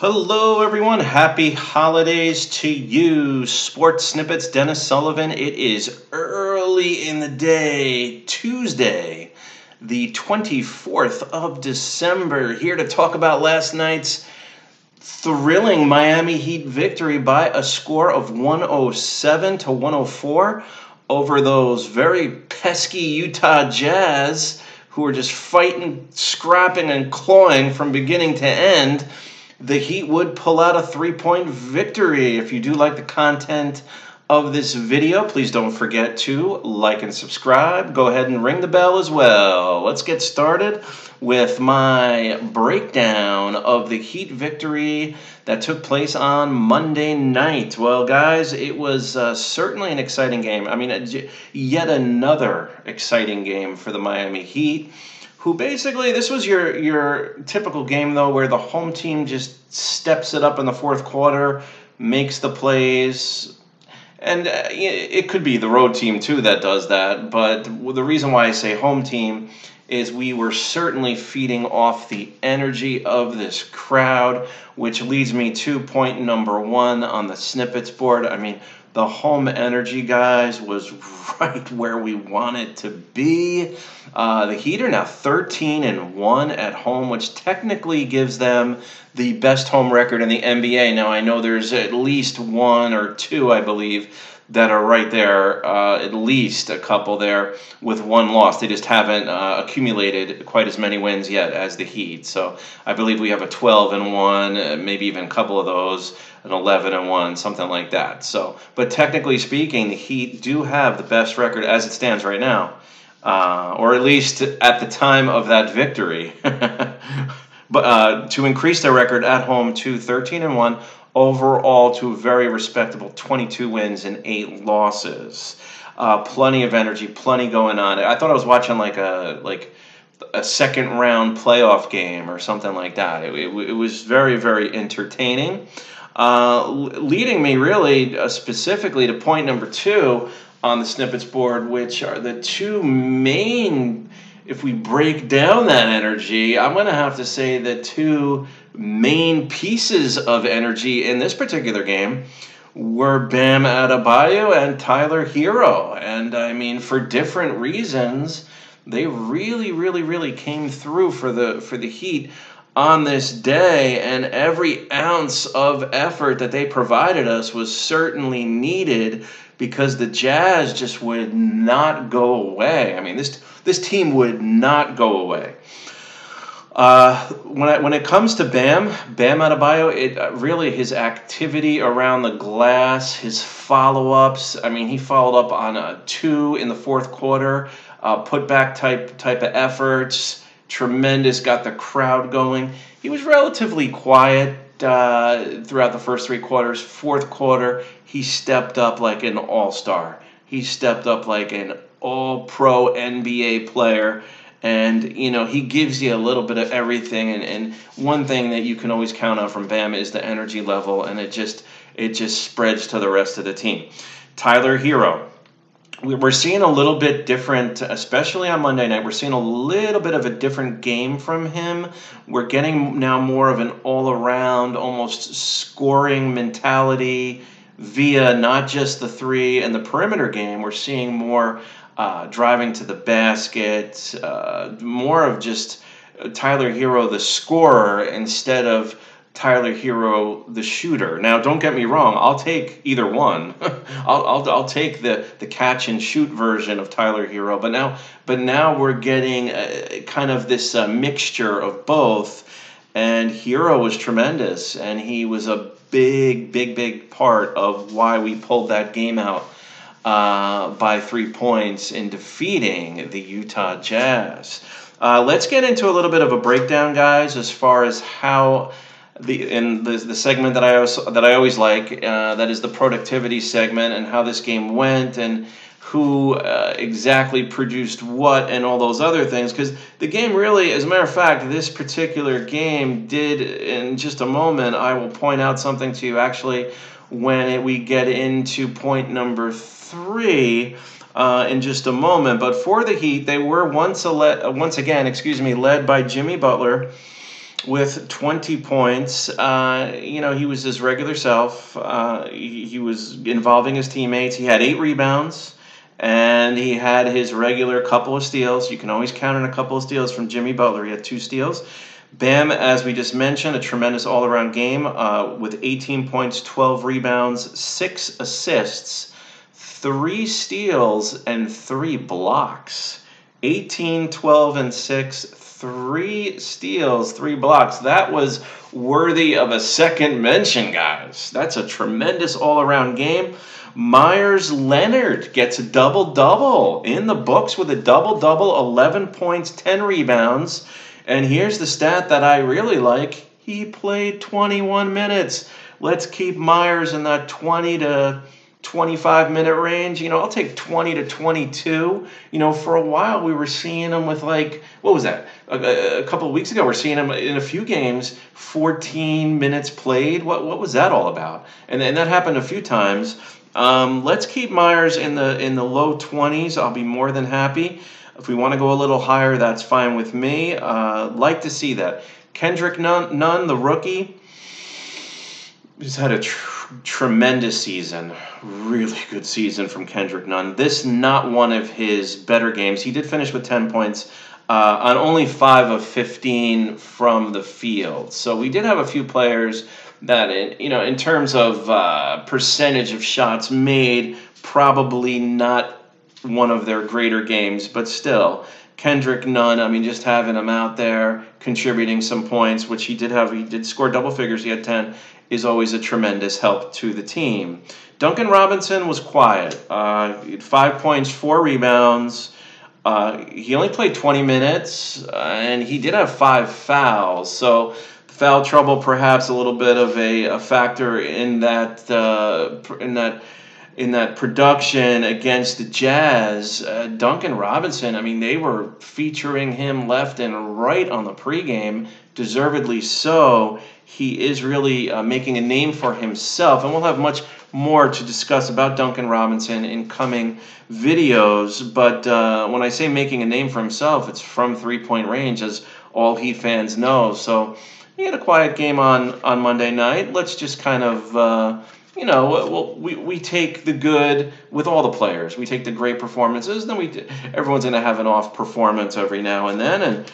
Hello, everyone. Happy holidays to you. Sports Snippets, Dennis Sullivan. It is early in the day, Tuesday, the 24th of December, here to talk about last night's thrilling Miami Heat victory by a score of 107 to 104 over those very pesky Utah Jazz, who were just fighting, scrapping, and clawing from beginning to end. The Heat would pull out a 3-point victory. If you do like the content of this video, please don't forget to like and subscribe. Go ahead and ring the bell as well. Let's get started with my breakdown of the Heat victory that took place on Monday night. Well, guys, it was certainly an exciting game. I mean, yet another exciting game for the Miami Heat, who basically, this was your typical game, though, where the home team just steps it up in the fourth quarter, makes the plays, and it could be the road team, too, that does that. But the reason why I say home team is we were certainly feeding off the energy of this crowd, which leads me to point number one on the snippets board. I mean, the home energy, guys, was right where we want it to be. The Heat are now 13-1 at home, which technically gives them the best home record in the NBA. Now, I know there's at least one or two, I believe, that are right there, at least a couple there with one loss. They just haven't accumulated quite as many wins yet as the Heat. So I believe we have a 12-1, maybe even a couple of those, an 11-1, something like that. So, but technically speaking, the Heat do have the best record as it stands right now, or at least at the time of that victory. But to increase their record at home to 13-1. Overall, to a very respectable 22 wins and 8 losses. Plenty of energy, plenty going on. I thought I was watching like a second round playoff game or something like that. It was very, very entertaining. Leading me really specifically to point number two on the snippets board, which are the two main, if we break down that energy, I'm going to have to say the two main pieces of energy in this particular game were Bam Adebayo and Tyler Herro. And I mean, for different reasons, they really came through for the Heat on this day, and every ounce of effort that they provided us was certainly needed, because the Jazz just would not go away. I mean, this team would not go away. When it comes to Bam Adebayo, really his activity around the glass, his follow-ups. I mean, he followed up on a 2 in the fourth quarter, put-back type of efforts. Tremendous, got the crowd going. He was relatively quiet throughout the first 3 quarters. Fourth quarter, he stepped up like an all-star. He stepped up like an all-pro NBA player. And, you know, he gives you a little bit of everything. And one thing that you can always count on from Bam is the energy level, and it just spreads to the rest of the team. Tyler Herro. We're seeing a little bit different, especially on Monday night. We're seeing a little bit of a different game from him. We're getting now more of an all-around, almost scoring mentality via not just the three and the perimeter game. We're seeing more driving to the basket, more of just Tyler Herro the scorer instead of Tyler Herro the shooter. Now, don't get me wrong, I'll take either one. I'll take the catch and shoot version of Tyler Herro, but now we're getting kind of this mixture of both. And Herro was tremendous, and he was a big part of why we pulled that game out by 3 points in defeating the Utah Jazz. Let's get into a little bit of a breakdown, guys, as far as how the segment that I always like, that is the productivity segment, and how this game went and who exactly produced what and all those other things. Because the game really, as a matter of fact, this particular game did, in just a moment, I will point out something to you actually when we get into point number 3 in just a moment. But for the Heat, they were once again led by Jimmy Butler with 20 points. You know, he was his regular self. He was involving his teammates. He had 8 rebounds, and he had his regular couple of steals. You can always count on a couple of steals from Jimmy Butler. He had 2 steals. Bam, as we just mentioned, a tremendous all-around game with 18 points, 12 rebounds, 6 assists, 3 steals, and 3 blocks. 18, 12, and 6, 3 steals, 3 blocks. That was worthy of a second mention, guys. That's a tremendous all-around game. Meyers Leonard gets a double-double in the books with a double-double, 11 points, 10 rebounds. And here's the stat that I really like. He played 21 minutes. Let's keep Meyers in that 20 to 25-minute range. You know, I'll take 20 to 22. You know, for a while we were seeing him with, like, what was that? A couple of weeks ago, we're seeing him in a few games, 14 minutes played. What was that all about? And that happened a few times. Let's keep Meyers in the low 20s. I'll be more than happy. If we want to go a little higher, that's fine with me. Like to see that. Kendrick Nunn, the rookie, he's had a tremendous season. Really good season from Kendrick Nunn. This not one of his better games. He did finish with 10 points on only 5 of 15 from the field. So we did have a few players that, in terms of percentage of shots made, probably not one of their greater games, but still, Kendrick Nunn, I mean, just having him out there contributing some points, which he did score double figures, he had 10, is always a tremendous help to the team. Duncan Robinson was quiet. 5 points, 4 rebounds. He only played 20 minutes, and he did have 5 fouls, so foul trouble perhaps a little bit of a factor in that production against the Jazz. Duncan Robinson, I mean, they were featuring him left and right on the pregame, deservedly so. He is really making a name for himself, and we'll have much more to discuss about Duncan Robinson in coming videos. But when I say making a name for himself, it's from three-point range, as all Heat fans know. So he had a quiet game on Monday night. Let's just kind of we take the good with all the players. We take the great performances, then everyone's going to have an off performance every now and then, and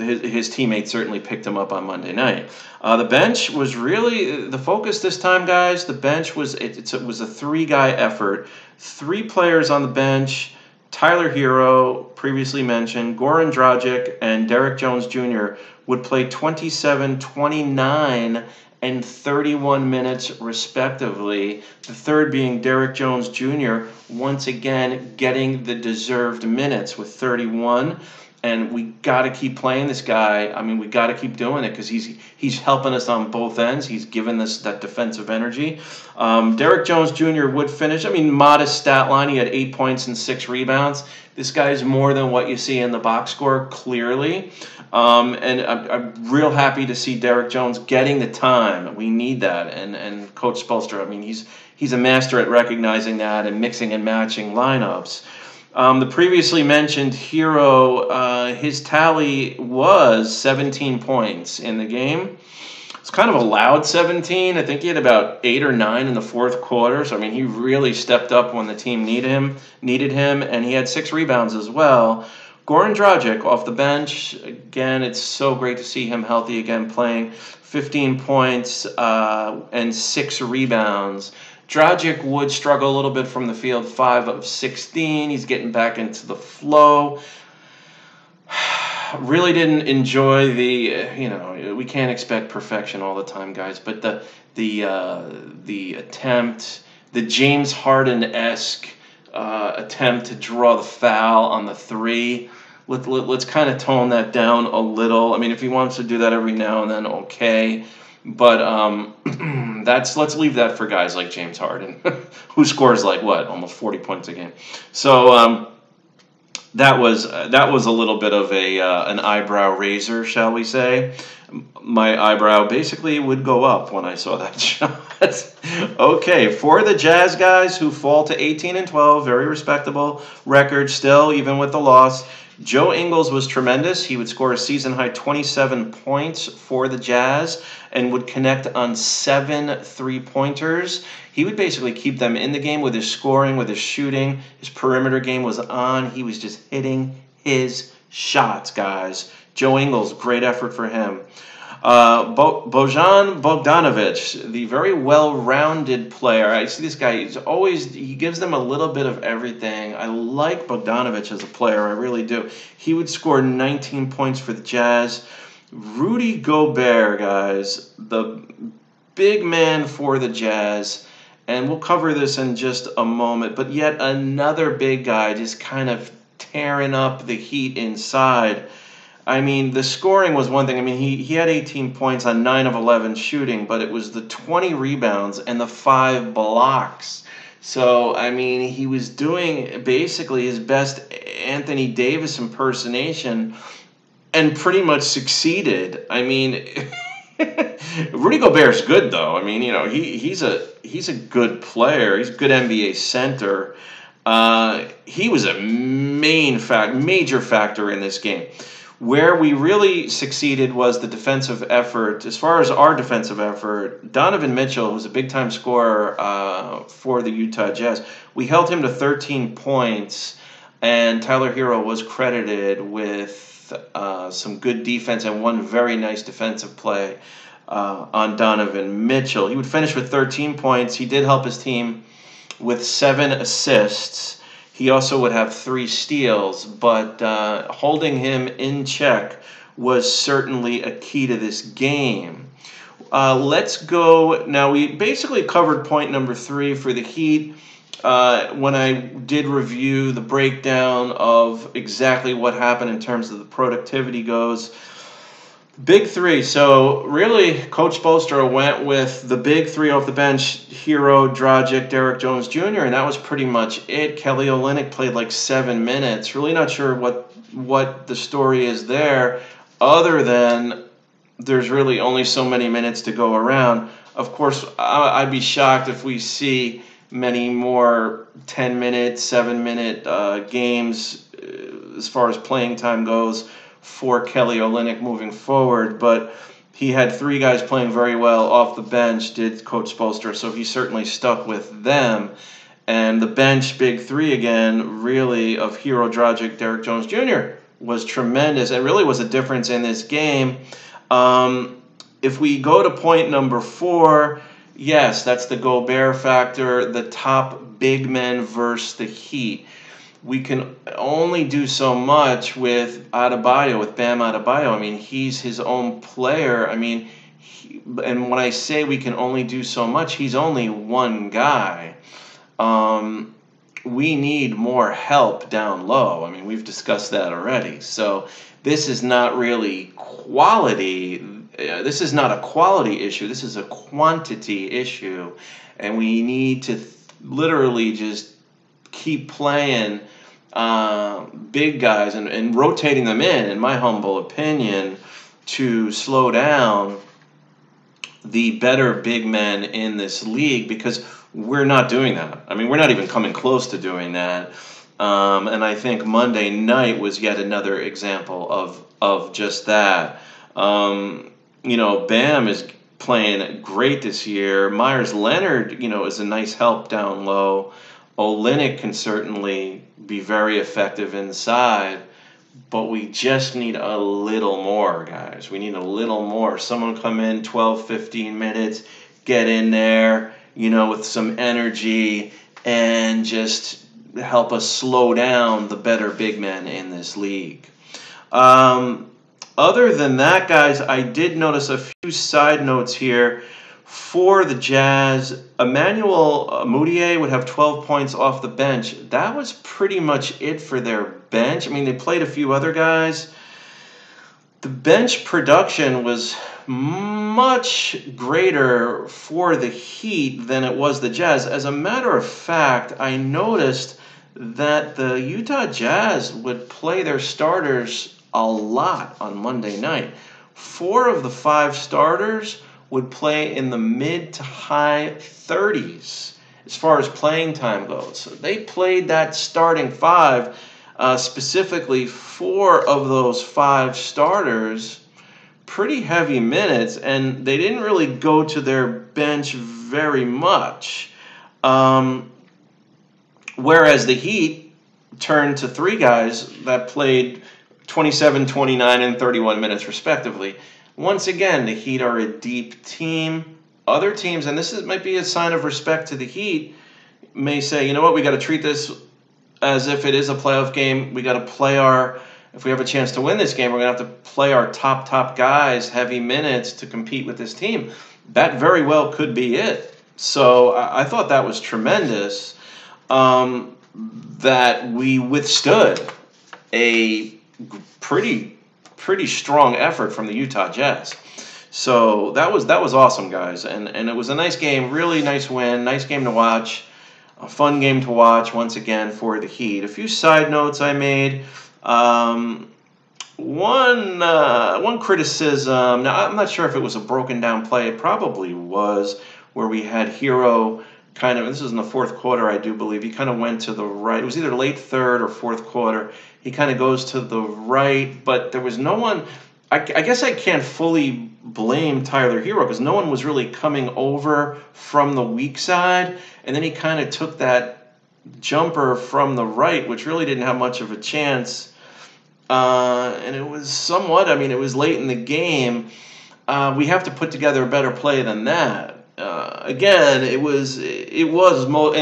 his teammates certainly picked him up on Monday night. The bench was really the focus this time, guys. The bench was it was a 3-guy effort. 3 players on the bench: Tyler Herro, previously mentioned, Goran Dragic, and Derek Jones Jr. would play 27, 29, and 31 minutes respectively. The third being Derek Jones Jr., once again getting the deserved minutes with 31. And we got to keep playing this guy. I mean, we got to keep doing it because he's helping us on both ends. He's given us that defensive energy. Derek Jones Jr. would finish. I mean, modest stat line. He had 8 points and 6 rebounds. This guy is more than what you see in the box score, clearly. And I'm real happy to see Derek Jones getting the time. We need that. And Coach Spoelstra, I mean, he's a master at recognizing that and mixing and matching lineups. The previously mentioned Herro, his tally was 17 points in the game. It's kind of a loud 17. I think he had about 8 or 9 in the fourth quarter. So, I mean, he really stepped up when the team needed him, and he had 6 rebounds as well. Goran Dragic off the bench. Again, it's so great to see him healthy again, playing 15 points and 6 rebounds. Dragic would struggle a little bit from the field, 5 of 16. He's getting back into the flow. Really didn't enjoy we can't expect perfection all the time, guys, but the attempt, the James Harden-esque attempt to draw the foul on the 3, let's kind of tone that down a little. I mean, if he wants to do that every now and then, okay. But let's leave that for guys like James Harden, who scores almost 40 points a game. So that was a little bit of an eyebrow raiser, shall we say? My eyebrow basically would go up when I saw that shot. Okay, for the Jazz guys who fall to 18 and 12, very respectable record still, even with the loss. Joe Ingles was tremendous. He would score a season-high 27 points for the Jazz and would connect on 7 three-pointers. He would basically keep them in the game with his scoring, with his shooting. His perimeter game was on. He was just hitting his shots, guys. Joe Ingles, great effort for him. Bojan Bogdanovic, the very well-rounded player. I see this guy, he gives them a little bit of everything. I like Bogdanovic as a player, I really do. He would score 19 points for the Jazz. Rudy Gobert, guys, the big man for the Jazz, and we'll cover this in just a moment, but yet another big guy just kind of tearing up the Heat inside. I mean, the scoring was one thing. I mean, he had 18 points on 9 of 11 shooting, but it was the 20 rebounds and the 5 blocks. So, I mean, he was doing basically his best Anthony Davis impersonation and pretty much succeeded. I mean, Rudy Gobert's good, though. I mean, you know, he's a good player. He's a good NBA center. He was a major factor in this game. Where we really succeeded was the defensive effort. As far as our defensive effort, Donovan Mitchell, who's a big-time scorer for the Utah Jazz, we held him to 13 points, and Tyler Herro was credited with some good defense and one very nice defensive play on Donovan Mitchell. He would finish with 13 points. He did help his team with 7 assists. He also would have 3 steals, but holding him in check was certainly a key to this game. Let's go. Now, we basically covered point number 3 for the Heat when I did review the breakdown of exactly what happened in terms of the productivity goes. Big 3. So really, Coach Spoelstra went with the big 3 off the bench: Herro, Dragic, Derrick Jones Jr., and that was pretty much it. Kelly Olynyk played like 7 minutes. Really not sure what the story is there, other than there's really only so many minutes to go around. Of course, I'd be shocked if we see many more 10-minute, 7-minute games as far as playing time goes for Kelly Olynyk moving forward, but he had 3 guys playing very well off the bench, did Coach Spoelstra, so he certainly stuck with them. And the bench big 3 again, really, of Herro, Dragic, Derrick Jones Jr. was tremendous and really was a difference in this game. If we go to point number 4, yes, that's the Gobert factor, the top big men versus the Heat. We can only do so much with Adebayo, with Bam Adebayo. I mean, he's his own player. I mean, and when I say we can only do so much, he's only one guy. We need more help down low. I mean, we've discussed that already. So this is not really quality. This is not a quality issue. This is a quantity issue. And we need to literally just keep playing big guys and rotating them in my humble opinion, to slow down the better big men in this league, because we're not doing that. I mean, we're not even coming close to doing that. And I think Monday night was yet another example of just that. You know, Bam is playing great this year. Meyers Leonard, you know, is a nice help down low. Olynyk can certainly be very effective inside, but we just need a little more, guys. We need a little more. Someone come in 12, 15 minutes, get in there, you know, with some energy, and just help us slow down the better big men in this league. Other than that, guys, I did notice a few side notes here. For the Jazz, Emmanuel Mudiay would have 12 points off the bench. That was pretty much it for their bench. I mean, they played a few other guys. The bench production was much greater for the Heat than it was the Jazz. As a matter of fact, I noticed that the Utah Jazz would play their starters a lot on Monday night. 4 of the 5 starters would play in the mid to high 30s as far as playing time goes. So they played that starting 5 specifically 4 of those 5 starters, pretty heavy minutes, and they didn't really go to their bench very much. Whereas the Heat turned to 3 guys that played 27, 29, and 31 minutes respectively. Once again, the Heat are a deep team. Other teams, and might be a sign of respect to the Heat, may say, you know what, we got to treat this as if it is a playoff game. We got to play if we have a chance to win this game, we're going to have to play our top guys heavy minutes to compete with this team. That very well could be it. So I thought that was tremendous, that we withstood a pretty strong effort from the Utah Jazz. So that was awesome, guys, and it was a nice game, really nice win, nice game to watch, a fun game to watch once again for the Heat. A few side notes I made. One criticism. Now I'm not sure if it was a broken down play. It probably was, where we had Herro kind of. This was in the 4th quarter, I do believe. He kind of went to the right. It was either late 3rd or 4th quarter. He kind of goes to the right, but there was no one. I guess I can't fully blame Tyler Herro because no one was really coming over from the weak side, and then he kind of took that jumper from the right, which really didn't have much of a chance. And it was somewhat. I mean, it was late in the game. We have to put together a better play than that. Again, it was more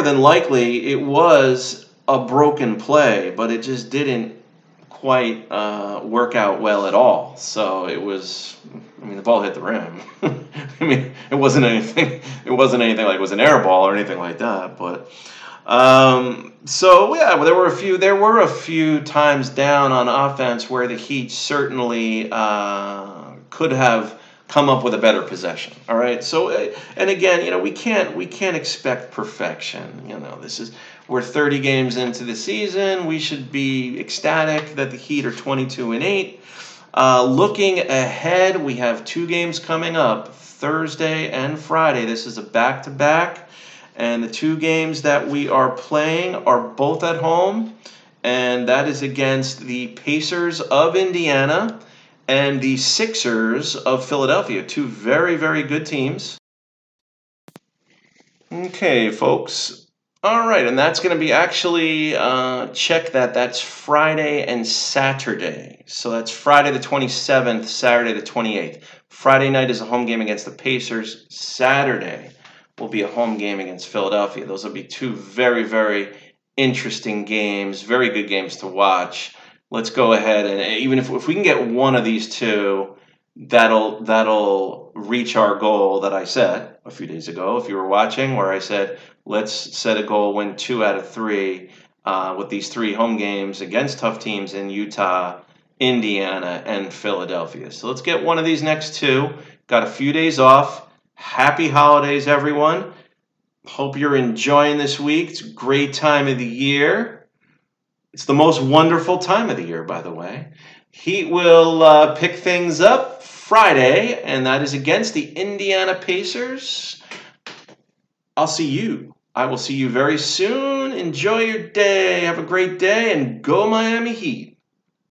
than likely it was a broken play, but it just didn't quite work out well at all. So it was. I mean, the ball hit the rim. I mean, it wasn't anything like it was an air ball or anything like that. But so yeah, there were a few times down on offense where the Heat certainly could have come up with a better possession. All right. So and again, we can't expect perfection. We're 30 games into the season. We should be ecstatic that the Heat are 22-8. Looking ahead, we have 2 games coming up, Thursday and Friday. This is a back-to-back, and the 2 games that we are playing are both at home, and that is against the Pacers of Indiana and the Sixers of Philadelphia, 2 very, very good teams. Okay, folks. All right, and that's going to be actually, check that. That's Friday and Saturday. So that's Friday the 27th, Saturday the 28th. Friday night is a home game against the Pacers. Saturday will be a home game against Philadelphia. Those will be 2 very, very interesting games, very good games to watch. Let's go ahead and even if we can get one of these 2, that'll reach our goal that I set a few days ago. If you were watching, where I said, let's set a goal, win 2 out of 3 with these 3 home games against tough teams in Utah, Indiana, and Philadelphia. So let's get one of these next 2. Got a few days off. Happy holidays, everyone. Hope you're enjoying this week. It's a great time of the year. It's the most wonderful time of the year, by the way. Heat will pick things up Friday, and that is against the Indiana Pacers. I will see you very soon. Enjoy your day. Have a great day, and go Miami Heat.